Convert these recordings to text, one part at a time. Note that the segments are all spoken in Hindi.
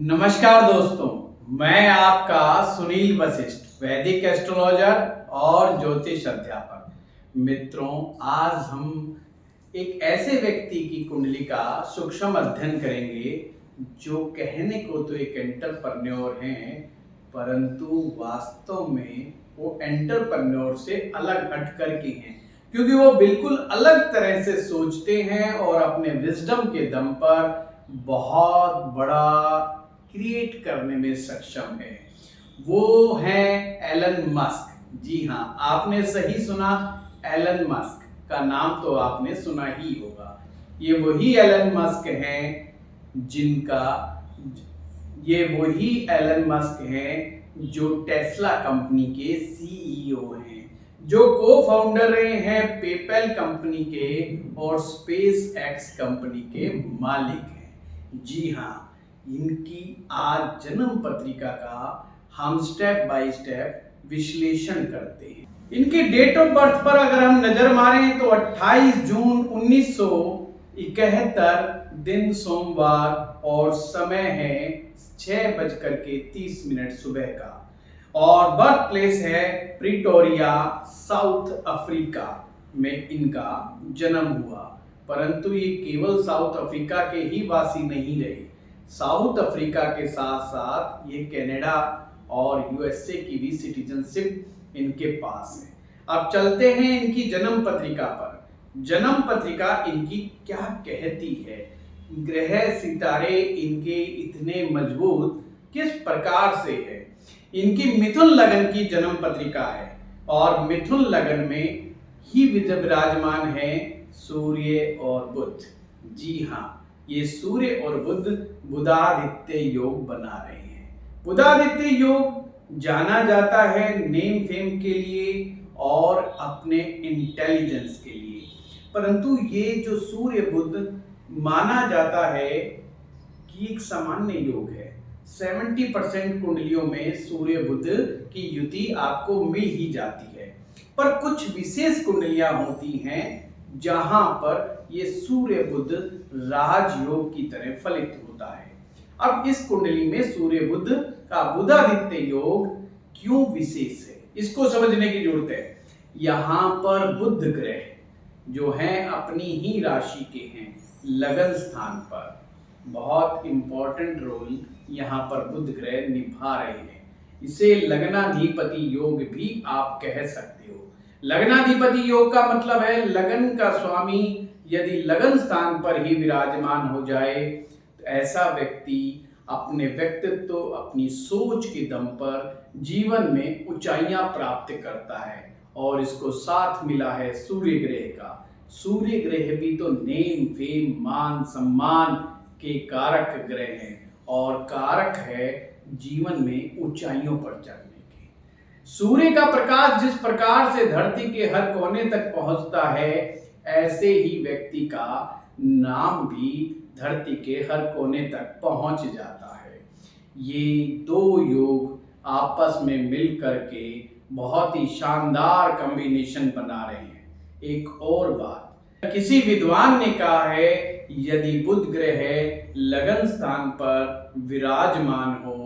नमस्कार दोस्तों, मैं आपका सुनील वशिष्ठ, वैदिक एस्ट्रोलॉजर और ज्योतिष अध्यापक। मित्रों, आज हम एक ऐसे व्यक्ति की कुंडली का सूक्ष्म अध्ययन करेंगे जो कहने को तो एक एंटरप्रेन्योर हैं, परंतु वास्तव में वो एंटरप्रेन्योर से अलग हट कर के हैं, क्योंकि वो बिल्कुल अलग तरह से सोचते हैं और अपने विजडम के दम पर बहुत बड़ा क्रिएट करने में सक्षम है। वो है एलन मस्क। जी हाँ, आपने सही सुना, एलन मस्क का नाम तो आपने सुना ही होगा। ये वही एलन मस्क हैं जिनका ये वही एलन मस्क हैं जो टेस्ला कंपनी के सीईओ हैं, जो को फाउंडर रहे हैं पेपैल कंपनी के और स्पेस एक्स कंपनी के मालिक हैं। जी हाँ, इनकी आज जन्म पत्रिका का हम स्टेप बाय स्टेप विश्लेषण करते हैं। इनके डेट ऑफ बर्थ पर अगर हम नजर मारें तो 28 जून 1971 दिन सोमवार और समय है 6:30 सुबह का, और बर्थ प्लेस है प्रिटोरिया, साउथ अफ्रीका में इनका जन्म हुआ। परंतु ये केवल साउथ अफ्रीका के ही वासी नहीं रहे, साउथ अफ्रीका के साथ साथ ये कनाडा और यूएसए की भी सिटीजनशिप इनके पास है। अब चलते हैं इनकी जन्म पत्रिका पर। जन्म पत्रिका इनकी क्या कहती है, ग्रह सितारे इनके इतने मजबूत किस प्रकार से है। इनकी मिथुन लगन की जन्म पत्रिका है और मिथुन लगन में ही विराजमान है सूर्य और बुध। जी हाँ, ये सूर्य और बुध बुधादित्य योग बना रहे हैं। बुधादित्य योग जाना जाता है नेम फेम के लिए और अपने इंटेलिजेंस के लिए, परंतु ये जो सूर्य बुध माना जाता है कि एक सामान्य योग है। 70% कुंडलियों में सूर्य बुध की युति आपको मिल ही जाती है, पर कुछ विशेष कुंडलियां होती हैं जहां पर ये सूर्य बुध राजयोग की तरह फलित होता है। अब इस कुंडली में सूर्य बुध का बुधादित्य योग क्यों विशेष है, इसको समझने की जरूरत है। यहाँ पर बुध ग्रह जो हैं अपनी ही राशि के हैं, लगन स्थान पर बहुत इंपॉर्टेंट रोल यहाँ पर बुध ग्रह निभा रहे हैं। इसे लग्नाधिपति योग भी आप कह सकते हो। लग्नाधिपति योग का मतलब है लगन का स्वामी यदि लगन स्थान पर ही विराजमान हो जाए तो ऐसा व्यक्ति अपने व्यक्तित्व, अपनी सोच के दम पर जीवन में ऊंचाइयां प्राप्त करता है। और इसको साथ मिला है सूर्य ग्रह का। सूर्य ग्रह भी तो नेम फेम मान सम्मान के कारक ग्रह हैं और कारक है जीवन में ऊंचाइयों पर चढ़ने के। सूर्य का प्रकाश जिस प्रकार से धरती के हर कोने तक पहुंचता है, ऐसे ही व्यक्ति का नाम भी धरती के हर कोने तक पहुंच जाता है। ये दो योग आपस में मिल करके बहुत ही शानदार कॉम्बिनेशन बना रहे हैं। एक और बात, किसी विद्वान ने कहा है यदि बुध ग्रह लगन स्थान पर विराजमान हो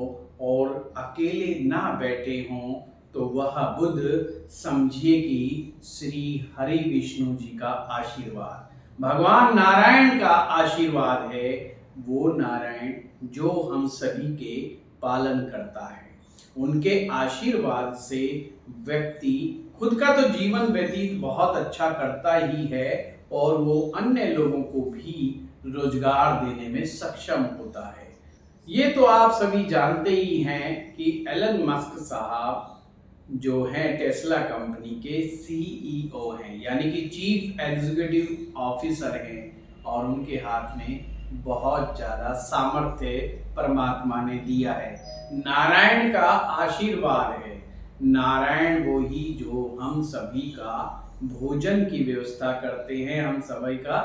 और अकेले ना बैठे हों तो वह बुध समझिए कि श्री हरि विष्णु जी का आशीर्वाद, भगवान नारायण का आशीर्वाद है। वो नारायण जो हम सभी के पालन करता है, उनके आशीर्वाद से व्यक्ति खुद का तो जीवन व्यतीत बहुत अच्छा करता ही है और वो अन्य लोगों को भी रोजगार देने में सक्षम होता है। ये तो आप सभी जानते ही हैं कि एलन मस्क साहब जो हैं टेस्ला कंपनी के सीईओ हैं, यानी कि चीफ एग्जीक्यूटिव ऑफिसर हैं, और उनके हाथ में बहुत ज़्यादा सामर्थ्य परमात्मा ने दिया है। नारायण का आशीर्वाद है। नारायण वो ही जो हम सभी का भोजन की व्यवस्था करते हैं, हम सभी का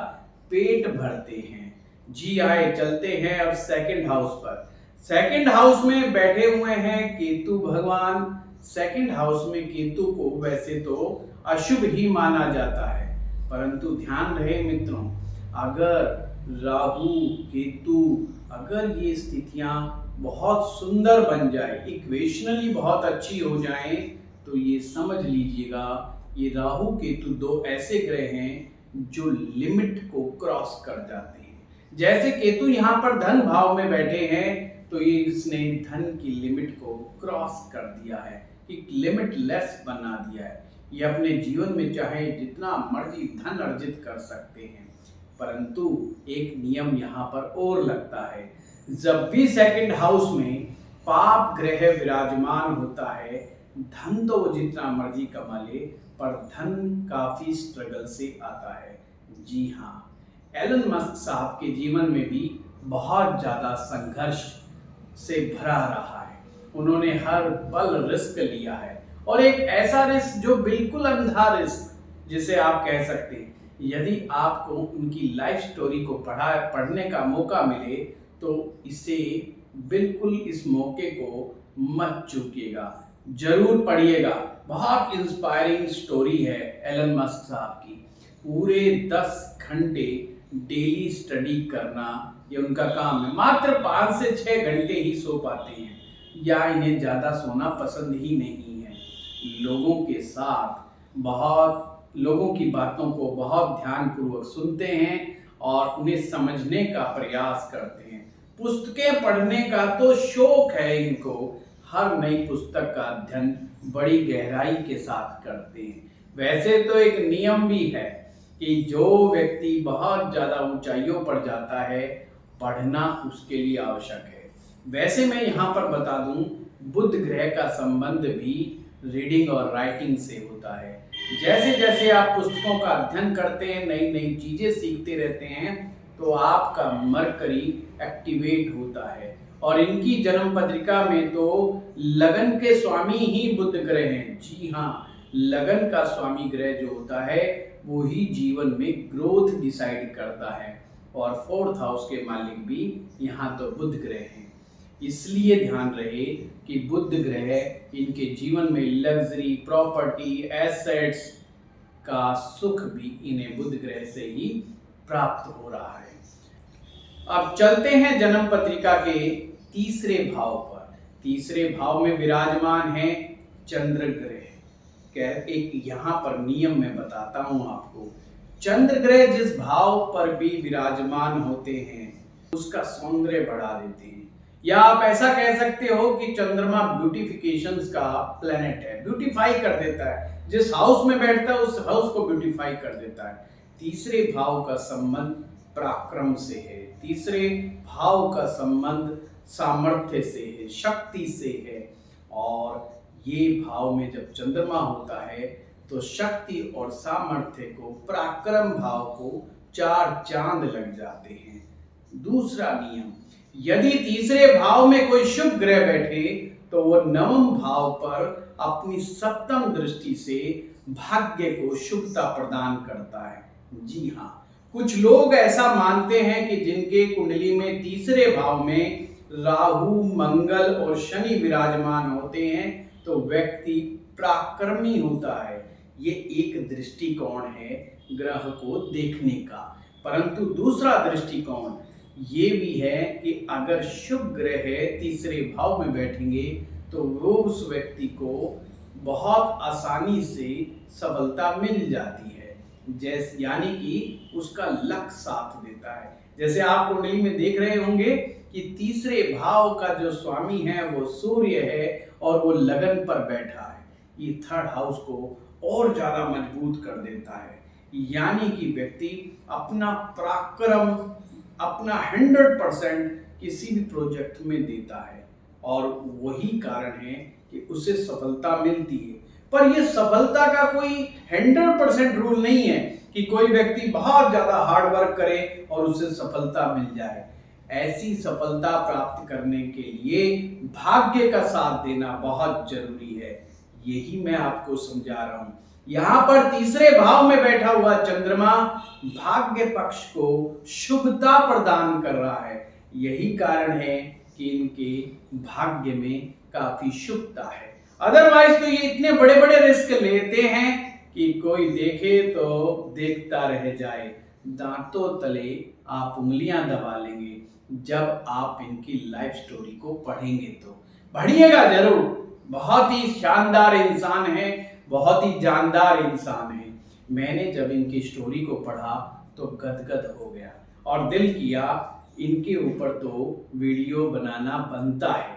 पेट भरते हैं। जी आए, चलते हैं अब सेकंड हाउस पर। सेकंड हाउस में बैठे हुए हैं केतु भगवान। सेकंड हाउस में केतु को वैसे तो अशुभ ही माना जाता है, परंतु ध्यान रहे मित्रों, अगर राहु केतु अगर ये स्थितियां बहुत सुंदर बन जाए, इक्वेशनली बहुत अच्छी हो जाए, तो ये समझ लीजिएगा ये राहु केतु दो ऐसे ग्रह हैं जो लिमिट को क्रॉस कर जाते हैं। जैसे केतु यहाँ पर धन भाव में बैठे हैं तो ये इसने धन की लिमिट को क्रॉस कर दिया है, एक लिमिटलेस बना दिया है। ये अपने जीवन में चाहे जितना मर्जी धन अर्जित कर सकते हैं, परंतु एक नियम यहाँ पर और लगता है, जब भी सेकंड हाउस में पाप ग्रह विराजमान होता है, धन तो वो जितना मर्जी कमा ले, पर धन काफी स्ट्रगल से आता है। जी हाँ, एलन मस्क साहब के जीवन में भी बहुत ज्यादा संघर्ष से भरा रहा है। उन्होंने हर पल रिस्क लिया है, और एक ऐसा रिस्क जो बिल्कुल अंधा रिस्क जिसे आप कह सकते हैं। यदि आपको उनकी लाइफ स्टोरी को पढ़ने का मौका मिले तो इसे बिल्कुल इस मौके को मत चूकिएगा, जरूर पढ़िएगा। बहुत इंस्पायरिंग स्टोरी है एलन मस्क साहब की। पूरे 10 घंटे डेली स्टडी करना ये उनका काम है। मात्र 5 से 6 घंटे ही सो पाते हैं, या इन्हें ज़्यादा सोना पसंद ही नहीं है। लोगों के साथ लोगों की बातों को बहुत ध्यानपूर्वक सुनते हैं और उन्हें समझने का प्रयास करते हैं। पुस्तकें पढ़ने का तो शौक है इनको, हर नई पुस्तक का अध्ययन बड़ी गहराई के साथ करते हैं। वैसे तो एक नियम भी है कि जो व्यक्ति बहुत ज़्यादा ऊंचाइयों पर जाता है, पढ़ना उसके लिए आवश्यक है। वैसे मैं यहाँ पर बता दूं, बुध ग्रह का संबंध भी रीडिंग और राइटिंग से होता है। जैसे जैसे आप पुस्तकों का अध्ययन करते हैं, नई नई चीजें सीखते रहते हैं, तो आपका मरकरी एक्टिवेट होता है। और इनकी जन्म पत्रिका में तो लगन के स्वामी ही बुध ग्रह हैं। जी हाँ, लगन का स्वामी ग्रह जो होता है वो ही जीवन में ग्रोथ डिसाइड करता है, और 4th हाउस के मालिक भी यहाँ तो बुध ग्रह हैं। इसलिए ध्यान रहे कि बुध ग्रह इनके जीवन में लग्जरी, प्रॉपर्टी, एसेट्स का सुख भी इन्हें बुध ग्रह से ही प्राप्त हो रहा है। अब चलते हैं जन्म पत्रिका के तीसरे भाव पर। तीसरे भाव में विराजमान है चंद्र ग्रह। एक यहाँ पर नियम मैं बताता हूँ आपको। चंद्र ग्रह जिस भाव पर भी विराजमान होते हैं उसका सौंदर्य बढ़ा देते हैं, या आप ऐसा कह सकते हो कि चंद्रमा ब्यूटिफिकेशंस का प्लेनेट है, ब्यूटीफाई कर देता है। जिस हाउस में बैठता है उस हाउस को ब्यूटीफाई कर देता है। तीसरे भाव का संबंध पराक्रम से है, तीसरे भाव का संबंध सामर्थ्य से है, शक्ति से है। और ये भाव में जब चंद्रमा होता है तो शक्ति और सामर्थ्य को, पराक्रम भाव को 4 चांद लग जाते हैं। दूसरा नियम, यदि तीसरे भाव में कोई शुभ ग्रह बैठे तो वो 9वें भाव पर अपनी 7वीं दृष्टि से भाग्य को शुभता प्रदान करता है। जी हाँ, कुछ लोग ऐसा मानते हैं कि जिनके कुंडली में तीसरे भाव में राहु, मंगल और शनि विराजमान होते हैं तो व्यक्ति पराक्रमी होता है। ये एक दृष्टिकोण है ग्रह को देखने का। परंतु दूसरा दृष्टिकोण ये भी है कि अगर शुभ ग्रह तीसरे भाव में बैठेंगे तो वो उस व्यक्ति को बहुत आसानी से सफलता मिल जाती है, जैसे यानी कि उसका लक साथ देता है। जैसे आप कुंडली में देख रहे होंगे कि तीसरे भाव का जो स्वामी है वो सूर्य है और वो लगन पर बैठा है। ये 3rd हाउस को और ज्यादा मजबूत कर देता है, यानी कि व्यक्ति अपना पराक्रम, अपना 100% किसी भी प्रोजेक्ट में देता है, और वही कारण है कि उसे सफलता मिलती है। पर यह सफलता का कोई 100% रूल नहीं है कि कोई व्यक्ति बहुत ज्यादा हार्ड वर्क करे और उसे सफलता मिल जाए। ऐसी सफलता प्राप्त करने के लिए भाग्य का साथ देना बहुत जरूरी है। यही मैं आपको समझा रहा हूं। यहाँ पर तीसरे भाव में बैठा हुआ चंद्रमा भाग्य पक्ष को शुभता प्रदान कर रहा है। यही कारण है कि इनके भाग्य में काफी शुभता है। अदरवाइज तो ये इतने बड़े बड़े रिस्क लेते हैं कि कोई देखे तो देखता रह जाए। दांतों तले आप उंगलियां दबा लेंगे जब आप इनकी लाइफ स्टोरी को पढ़ेंगे। तो पढ़िएगा जरूर, बहुत ही शानदार इंसान है, बहुत ही जानदार इंसान है। मैंने जब इनकी स्टोरी को पढ़ा तो गदगद हो गया और दिल किया इनके ऊपर तो वीडियो बनाना बनता है।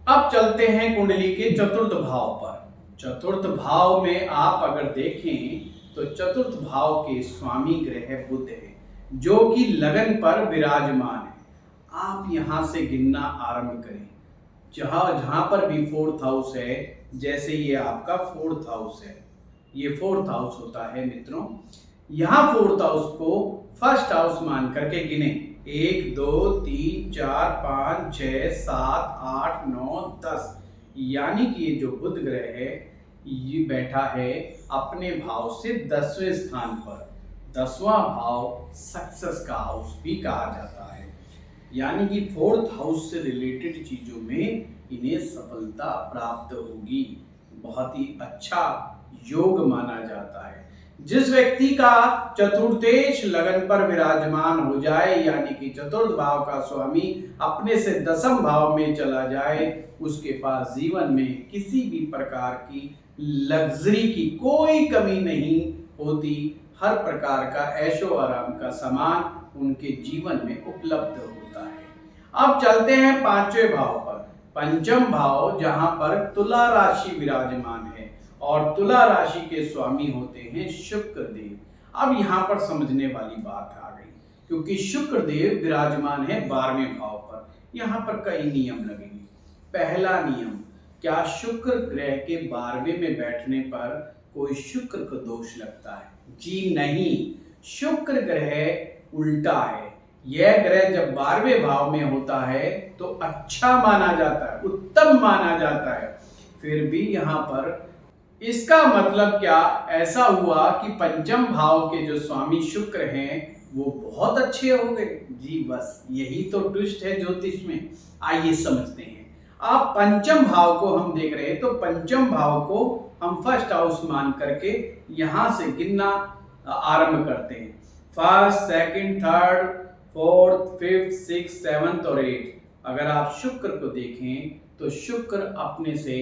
अब चलते हैं कुंडली के चतुर्थ भाव पर। चतुर्थ भाव में आप अगर देखें तो चतुर्थ भाव के स्वामी ग्रह बुध है, जो कि लगन पर विराजमान है। आप यहां से गिनना आरंभ करें, जहां जहां पर भी फोर्थ हाउस है, जैसे ये आपका फोर्थ हाउस है, ये फोर्थ हाउस होता है मित्रों। यहां फोर्थ हाउस को फर्स्ट हाउस मान करके गिने, 1 2 3 4 5 6 7 8 9 10, यानी कि ये जो बुध ग्रह है ये बैठा है अपने भाव से 10वें स्थान पर। 10वां भाव सक्सेस का हाउस भी कहा जाता है, यानी कि फोर्थ हाउस से रिलेटेड चीजों में इन्हें सफलता प्राप्त होगी। बहुत ही अच्छा योग माना जाता है। जिस व्यक्ति का चतुर्थेश लगन पर विराजमान हो जाए, यानी कि चतुर्थ भाव का स्वामी अपने से 10वें भाव में चला जाए, उसके पास जीवन में किसी भी प्रकार की लग्जरी की कोई कमी नहीं होती। हर प्रकार का ऐशो आराम का सामान उनके जीवन में उपलब्ध होता है। अब चलते हैं 5वें भाव पर, पंचम भाव, जहां पर तुला राशि विराजमान है और तुला राशि के स्वामी होते हैं शुक्र देव। अब यहाँ पर समझने वाली बात आ गई, क्योंकि शुक्र देव विराजमान है 12वें भाव पर। यहाँ पर कई नियम लगेंगे। पहला नियम, क्या शुक्र ग्रह के 12वें में बैठने पर कोई शुक्र को दोष लगता है? जी नहीं, शुक्र ग्रह उल्टा है। यह ग्रह जब 12वें भाव में होता है तो अच्छा माना जाता है, उत्तम माना जाता है। फिर भी यहाँ पर इसका मतलब क्या ऐसा हुआ कि पंचम भाव के जो स्वामी शुक्र हैं वो बहुत अच्छे हो गए? जी बस यही तो ट्विस्ट है ज्योतिष में। आइए समझते हैं। आप पंचम भाव को हम देख रहे हैं, तो पंचम भाव को हम फर्स्ट हाउस मान करके यहां से गिनना आरंभ करते हैं। First, second, third, fourth, fifth, six, seventh और 8। अगर आप शुक्र को देखें तो शुक्र अपने से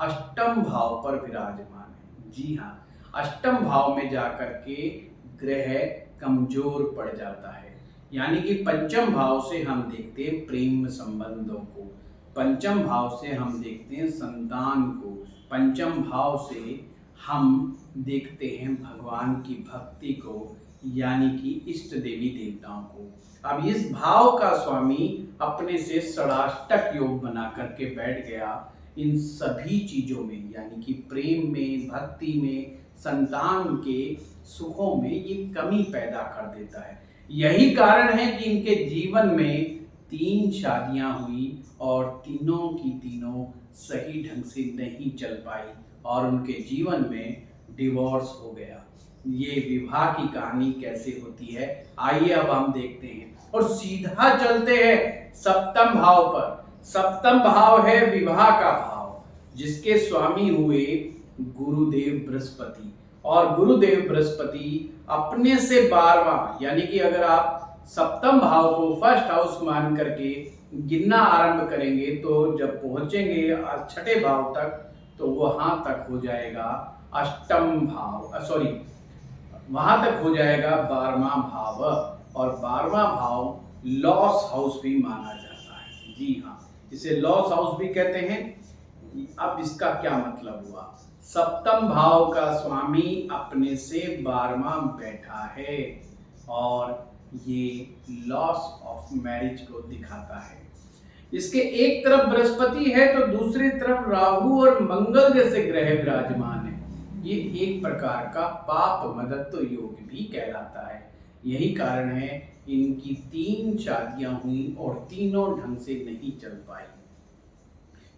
अष्टम भाव पर विराजमान है। जी हाँ, अष्टम भाव में जाकर के ग्रह कमजोर पड़ जाता है। यानी कि पंचम भाव से हम देखते हैं प्रेम संबंधों को, पंचम भाव से हम देखते हैं संतान को, पंचम भाव से हम देखते हैं भगवान की भक्ति को, यानी कि इष्ट देवी देवताओं को। अब इस भाव का स्वामी अपने से षडाष्टक योग बना करके बैठ गया। इन सभी चीजों में, यानी कि प्रेम में, भक्ति में, संतान के सुखों में ये कमी पैदा कर देता है। यही कारण है कि इनके जीवन में 3 शादियां हुई और तीनों की तीनों सही ढंग से नहीं चल पाई और उनके जीवन में डिवोर्स हो गया। ये विवाह की कहानी कैसे होती है, आइए अब हम देखते हैं और सीधा चलते हैं सप्तम भाव पर। सप्तम भाव है विवाह का भाव, जिसके स्वामी हुए गुरुदेव बृहस्पति। और गुरुदेव बृहस्पति अपने से 12वां, यानी कि अगर आप सप्तम भाव को फर्स्ट हाउस मान करके गिनना आरंभ करेंगे तो जब पहुंचेंगे 6ठे भाव तक तो वहां तक हो जाएगा अष्टम भाव, सॉरी वहां तक हो जाएगा 12वां भाव। और 12वां भाव लॉस हाउस भी माना जाता है। जी हाँ, इसे लॉस हाउस भी कहते हैं। अब इसका क्या मतलब हुआ? सप्तम भाव का स्वामी अपने से 12वां बैठा है और ये लॉस ऑफ मैरिज को दिखाता है। इसके एक तरफ बृहस्पति है तो दूसरी तरफ राहु और मंगल जैसे ग्रह विराजमान है। ये एक प्रकार का पाप मदत्व योग भी कहलाता है। यही कारण है इनकी 3 शादियां हुई और तीनों ढंग से नहीं चल पाई।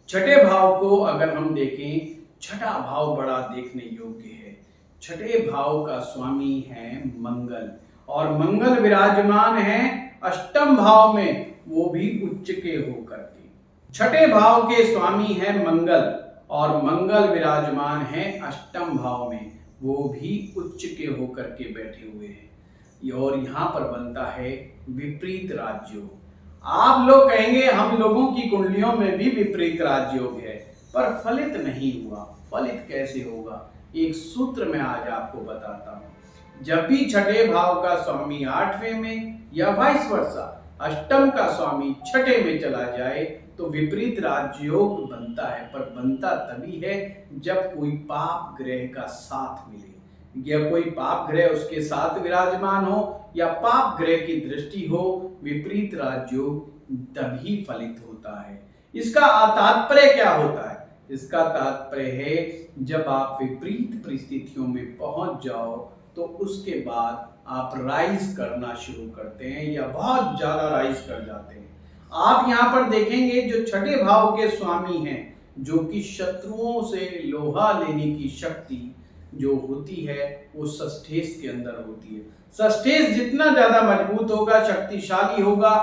छठे भाव को अगर हम देखें, छठा भाव बड़ा देखने योग्य है। छठे भाव का स्वामी है मंगल और मंगल विराजमान है अष्टम भाव में, वो भी उच्च के होकर के। छठे भाव के स्वामी है मंगल और मंगल विराजमान है अष्टम भाव में, वो भी उच्च के होकर के बैठे हुए हैं। और यहाँ पर बनता है विपरीत राजयोग। आप लोग कहेंगे हम लोगों की कुंडलियों में भी विपरीत राजयोग है, पर फलित नहीं हुआ। फलित कैसे होगा, एक सूत्र मैं आज आपको बताता हूँ। जब भी छठे भाव का स्वामी 8वें में या वाइस वर्सा अष्टम का स्वामी छठे में चला जाए तो विपरीत राजयोग बनता है, पर बनता तभी है जब कोई पाप ग्रह का साथ मिले, या कोई पाप ग्रह उसके साथ विराजमान हो, या पाप ग्रह की दृष्टि हो। विपरीत राजयोग तभी फलित होता है। इसका तात्पर्य क्या होता है? इसका तात्पर्य है जब आप विपरीत परिस्थितियों में पहुंच जाओ तो उसके बाद आप राइज करना शुरू करते हैं या बहुत ज्यादा राइज कर जाते हैं। आप यहाँ पर देखेंगे जो छठे भाव के स्वामी हैं, जो कि शत्रुओं से लोहा लेने की शक्ति जो होती है वो षष्ठेश के अंदर होती है। षष्ठेश जितना ज्यादा मजबूत होगा, शक्तिशाली होगा,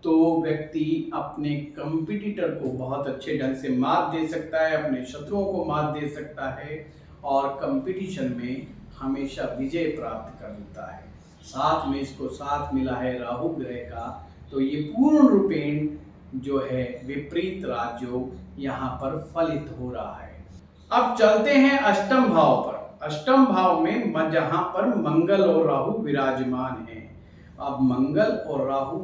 तो व्यक्ति अपने कंपटीटर को बहुत अच्छे ढंग से मात दे सकता है, अपने शत्रुओं को मात दे सकता है और कंपटीशन में हमेशा विजय प्राप्त कर लेता है। साथ में इसको साथ मिला है राहु ग्रह का, तो ये पूर्ण रूपेण जो है विपरीत राजयोग यहाँ पर फलित हो रहा है। अब चलते हैं अष्टम भाव पर। अष्टम भाव में जहाँ पर मंगल और राहु विराजमान हैं। अब मंगल और राहु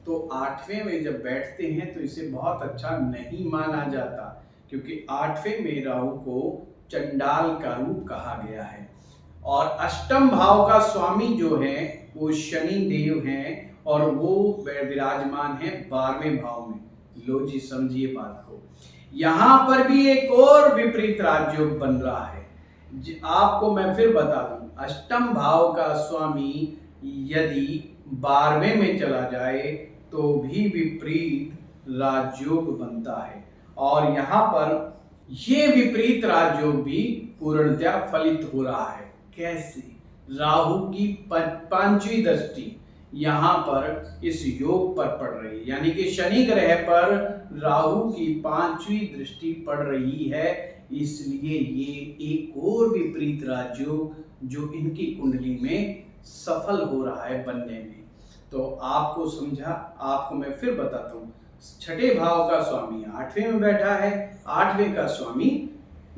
तो 8वें में जब बैठते हैं तो इसे बहुत अच्छा नहीं माना जाता, क्योंकि 8वें में राहु को चंडाल का रूप कहा गया है। और अष्टम भाव का स्वामी जो है वो शनि देव हैं और वो विराजमान है 12वें भाव में। लो जी, समझिए बात को। यहाँ पर भी एक और विपरीत राजयोग बन रहा है। आपको मैं फिर बता दूं, अष्टम भाव का स्वामी यदि 12वें में चला जाए तो भी विपरीत राजयोग बनता है। और यहाँ पर ये विपरीत राजयोग भी पूर्णतया फलित हो रहा है। कैसे? राहु की 5वीं दृष्टि यहाँ पर इस योग पर पड़ रही है, यानी कि शनि ग्रह पर राहु की 5वीं दृष्टि पड़ रही है। इसलिए ये एक और विपरीत राजयोग जो इनकी कुंडली में सफल हो रहा है बनने में। तो आपको समझा, आपको मैं फिर बताता हूँ। छठे भाव का स्वामी 8वें में बैठा है, 8वें का स्वामी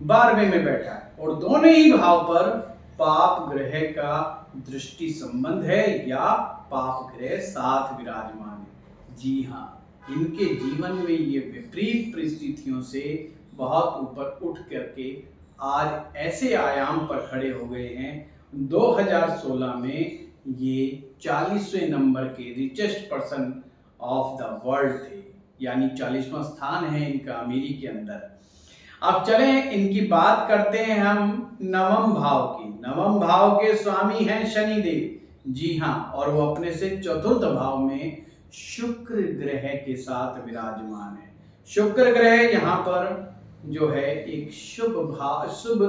12वें में बैठा है, और दोनों ही भाव पर पाप ग्रह का दृष्टि संबंध है या पाप ग्रह साथ विराजमान है। जी हाँ, इनके जीवन में ये विपरीत परिस्थितियों से बहुत ऊपर उठ करके आज ऐसे आयाम पर खड़े हो गए हैं। 2016 में ये 40वें नंबर के richest person of the world थे, यानी 40वां स्थान है इनका अमेरिका के अंदर। अब चलें इनकी बात करते हैं हम नवम भाव की। नवम भाव के स्वामी हैं शनिदेव। जी हाँ, और वो अपने से चतुर्थ भाव में शुक्र ग्रह के साथ विराजमान है। शुक्र ग्रह यहाँ पर जो है एक शुभ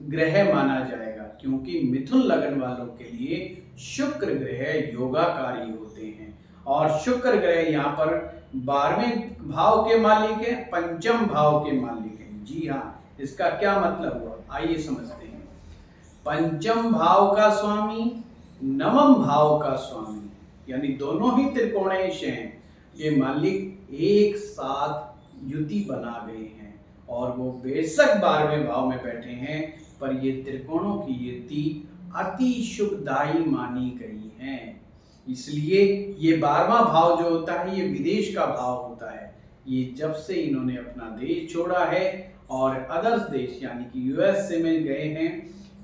ग्रह माना जाएगा, क्योंकि मिथुन लगन वालों के लिए शुक्र ग्रह योगाकारी होते हैं। और शुक्र ग्रह यहाँ पर 12वें भाव के मालिक है, 5म भाव के मालिक है। जी हाँ, इसका क्या मतलब हुआ, आइए समझते हैं। 5म भाव का स्वामी, नवम भाव का स्वामी, यानी दोनों ही त्रिकोणेश हैं। ये मालिक एक साथ युति बना गए हैं और वो बेशक 12वें भाव में बैठे हैं, पर ये त्रिकोणों की युति अति शुभदायी मानी गई है। इसलिए ये 12वां भाव जो होता है ये विदेश का भाव होता है। ये जब से इन्होंने अपना देश छोड़ा है और अदर्स देश यानी कि यूएसए में गए हैं,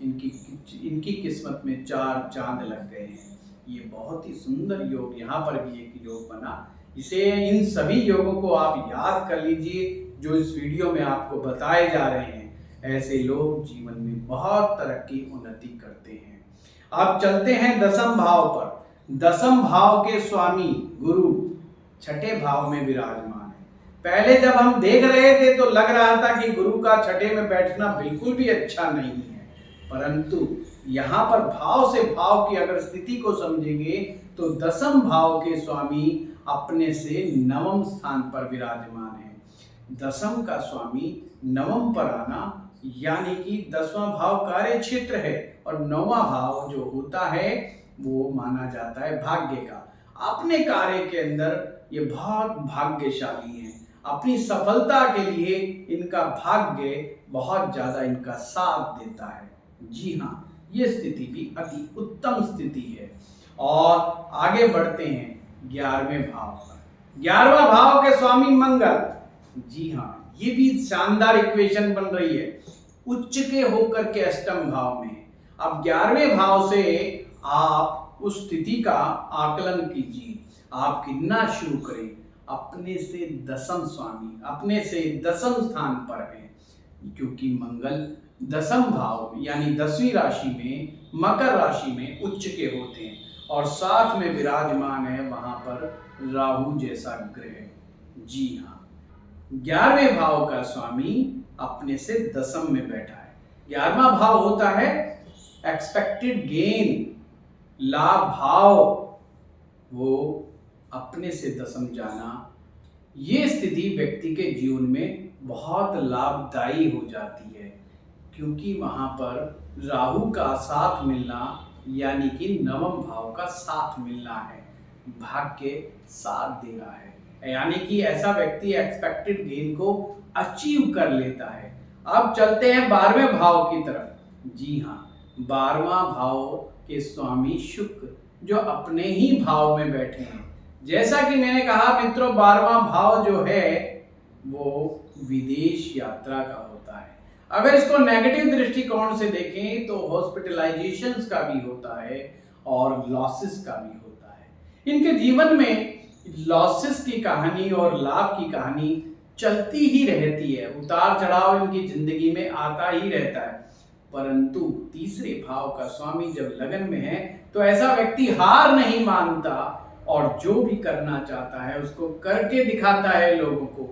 इनकी किस्मत में 4 चांद लग गए हैं। ये बहुत ही सुंदर योग यहाँ पर भी एक योग बना। इसे इन सभी योगों को आप याद कर लीजिए जो इस वीडियो में आपको बताए जा रहे हैं। ऐसे लोग जीवन में बहुत तरक्की उन्नति करते हैं। अब चलते हैं 10म भाव पर। 10म भाव के स्वामी गुरु छठे भाव में विराजमान है। पहले जब हम देख रहे थे तो लग रहा था कि गुरु का छठे में बैठना बिल्कुल भी अच्छा नहीं है, परंतु यहाँ पर भाव से भाव की अगर स्थिति को समझेंगे तो 10म भाव के स्वामी अपने से 9वें स्थान पर विराजमान है। 10म का स्वामी 9वें पर आना यानी कि 10वां भाव कार्य क्षेत्र है और 9वां भाव जो होता है वो माना जाता है भाग्य का। अपने कार्य के अंदर ये बहुत भाग्यशाली हैं। अपनी सफलता के लिए इनका भाग्य बहुत ज़्यादा इनका साथ देता है। जी हाँ, ये स्थिति भी अति उत्तम स्थिति है। और आगे बढ़ते हैं 11वें भाव पर। 11वां भाव के स्वामी मंगल। जी हाँ, ये भी शानदार इक्वेशन बन रही है, उच्च के होकर के अष्टम भाव में। अब 11वें भाव से आप उस स्थिति का आकलन कीजिए। आप गिनना शुरू करें। अपने से दसम स्वामी, अपने से दसम स्थान पर है, क्योंकि मंगल दसम भाव यानी 10वीं राशि में, मकर राशि में उच्च के होते हैं और साथ में विराजमान है वहां पर राहु जैसा ग्रह। जी हाँ, 11वें भाव का स्वामी अपने से दसम में बैठा है। 11वां भाव होता है एक्सपेक्टेड गेन, लाभ भाव। वो अपने से दसम जाना, ये स्थिति व्यक्ति के जीवन में बहुत लाभदायी हो जाती है, क्योंकि वहां पर राहु का साथ मिलना यानी कि नवम भाव का साथ मिलना है, भाग्य साथ दे रहा है, यानी कि ऐसा व्यक्ति एक्सपेक्टेड गेन को अचीव कर लेता है। अब चलते हैं 12वें भाव की तरफ। जी हाँ, 12वां भाव के स्वामी शुक्र जो अपने ही भाव में बैठे हैं। जैसा कि मैंने कहा मित्रों, 12वां भाव जो है वो विदेश यात्रा का होता है। अगर इसको नेगेटिव दृष्टिकोण से देखें तो हॉस्पिटलाइजेशंस का भी होता है और लॉसेस का भी होता है। इनके जीवन में लॉसेस की कहानी और लाभ की कहानी चलती ही रहती है, उतार चढ़ाव इनकी जिंदगी में आता ही रहता है। परंतु तीसरे भाव का स्वामी जब लगन में है तो ऐसा व्यक्ति हार नहीं मानता और जो भी करना चाहता है उसको करके दिखाता है लोगों को।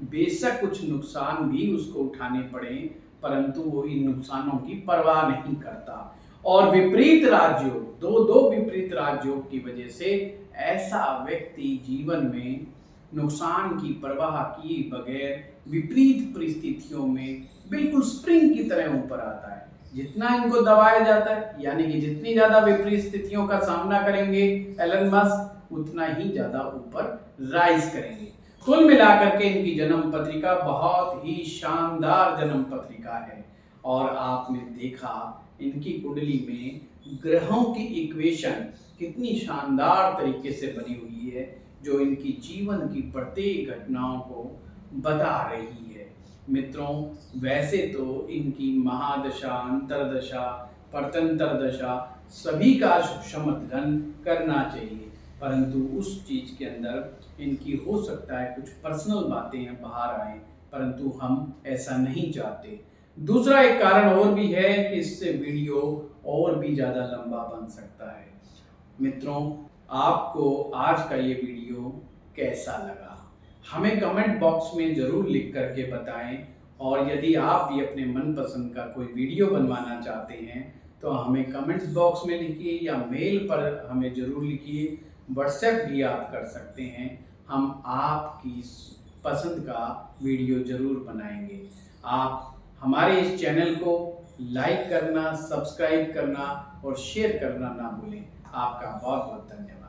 बेशक कुछ नुकसान भी उसको उठाने पड़े, परंतु वो इन नुकसानों की परवाह नहीं करता। और विपरीत राजयोग, दो विपरीत राजयोग की वजह से ऐसा व्यक्ति जीवन में नुकसान की परवाह किए बगैर विपरीत परिस्थितियों में बिल्कुल स्प्रिंग की तरह ऊपर आता है। जितना इनको दबाया जाता है, यानी कि जितनी ज्यादा विपरीत स्थितियों का सामना करेंगे एलन मस्क, उतना ही ज्यादा ऊपर राइज करेंगे। कुल मिलाकर के इनकी जन्म पत्रिका बहुत ही शानदार जन्म पत्रिका है। और आपने देखा इनकी कुंडली में ग्रहों की इक्वेशन कितनी शानदार तरीके से बनी हुई है, जो इनकी जीवन की प्रत्येक घटनाओं को बता रही है। मित्रों, वैसे तो इनकी महादशा, अंतरदशा, परतंत्र दशा सभी का शमतगन करना चाहिए, परंतु उस चीज के अंदर इनकी हो सकता है कुछ पर्सनल बातें बाहर आए, परंतु हम ऐसा नहीं चाहते। दूसरा एक कारण और भी है कि इससे वीडियो और भी ज़्यादा लंबा बन सकता है। मित्रों, आपको आज का ये वीडियो कैसा लगा हमें कमेंट बॉक्स में ज़रूर लिख करके बताएं। और यदि आप भी अपने मनपसंद का कोई वीडियो बनवाना चाहते हैं तो हमें कमेंट्स बॉक्स में लिखिए या मेल पर हमें ज़रूर लिखिए। व्हाट्सएप भी आप कर सकते हैं, हम आपकी पसंद का वीडियो ज़रूर बनाएंगे। आप हमारे इस चैनल को लाइक करना, सब्सक्राइब करना और शेयर करना ना भूलें। आपका बहुत बहुत धन्यवाद।